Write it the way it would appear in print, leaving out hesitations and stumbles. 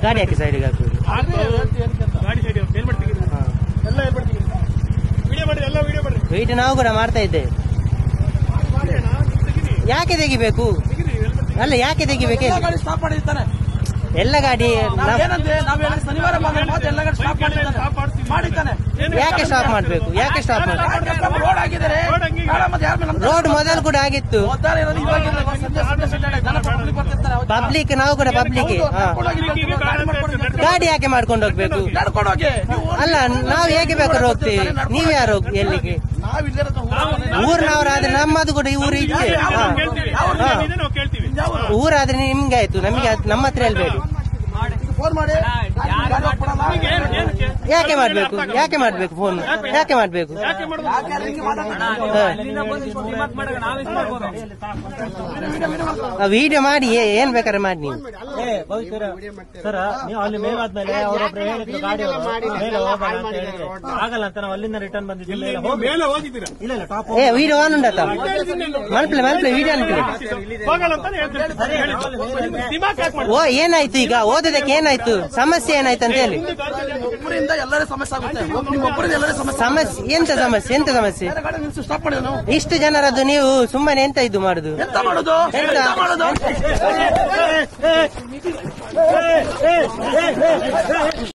ಗಾಡಿ ಹಾಕಿ ಸೈಡ್ಗೆ ವೀಡಿಯೋ ನಾವು ಕೂಡ ಮಾಡ್ತಾ ಇದ್ದೇವೆ. ಯಾಕೆ ತೆಗಿಬೇಕು? ಅಲ್ಲ ಯಾಕೆ ತೆಗಿಬೇಕು? ಎಲ್ಲ ಗಾಡಿ ಯಾಕೆ ಸ್ಟಾಪ್ ಮಾಡ್ಬೇಕು? ಯಾಕೆ ಸ್ಟಾಪ್ ರೋಡ್ ಮೊದಲು ಕೂಡ ಆಗಿತ್ತು. ಪಬ್ಲಿಕ್ ನಾವು ಕೂಡ ಪಬ್ಲಿಕ್ ಗಾಡಿ ಯಾಕೆ ಮಾಡ್ಕೊಂಡು ಹೋಗ್ಬೇಕು? ಅಲ್ಲ ನಾವು ಹೇಗೆ ಬೇಕಾದ್ರೂ ಹೋಗ್ತೀವಿ. ನೀವ್ ಯಾರು ಎಲ್ಲಿಗೆ? ಊರಿನವರಾದ್ರೆ ನಮ್ಮದು ಕೂಡ ಊರು ಇচ্ছে. ಊರಾದ್ರೆ ನಿಮ್ಗೆ ಆಯ್ತು, ನಮ್ಗೆ ನಮ್ಮ ಹತ್ರ ಹೇಳ್ಬೇಡಿ. ಯಾಕೆ ಮಾಡ್ಬೇಕು? ಯಾಕೆ ಮಾಡ್ಬೇಕು ಫೋನ್? ಯಾಕೆ ಮಾಡ್ಬೇಕು? ವಿಡಿಯೋ ಮಾಡಿ ಏನ್ ಬೇಕಾದ್ರೆ ಮಾಡಿ ನೀವು. ಸರ್ ನೀವು ಅಲ್ಲಿ ಮೇಲಾದ್ಮೇಲೆ ಅವರೊಬ್ರು ಹೇಳಿದ್ರು ಗಾಡಿ ಆಗಲ್ಲ ಅಂತ ನಾವು ಅಲ್ಲಿಂದ ರಿಟರ್ನ್ ಬಂದಿದ್ದೀವಿ. ಇಲ್ಲ ಟಾಪ್ ವಿಡಿಯೋ ಆನ್ ಉಂಟ ಮಲ್ಪಲೆ ವಿಡಿಯೋ ಓ ಏನಾಯ್ತು ಈಗ? ಓದೋದಕ್ಕೆ ಏನಾಯ್ತು? ಸಮಸ್ಯೆ ಏನಾಯ್ತು ಅಂತ ಹೇಳಿ. ಸಮಸ್ಯೆ ಎಂತ ಸಮಸ್ಯೆ? ಎಂತ ಸಮಸ್ಯೆ? ಇಷ್ಟು ಜನರದ್ದು ನೀವು ಸುಮ್ಮನೆ ಎಂತ ಇದು ಮಾಡುದು?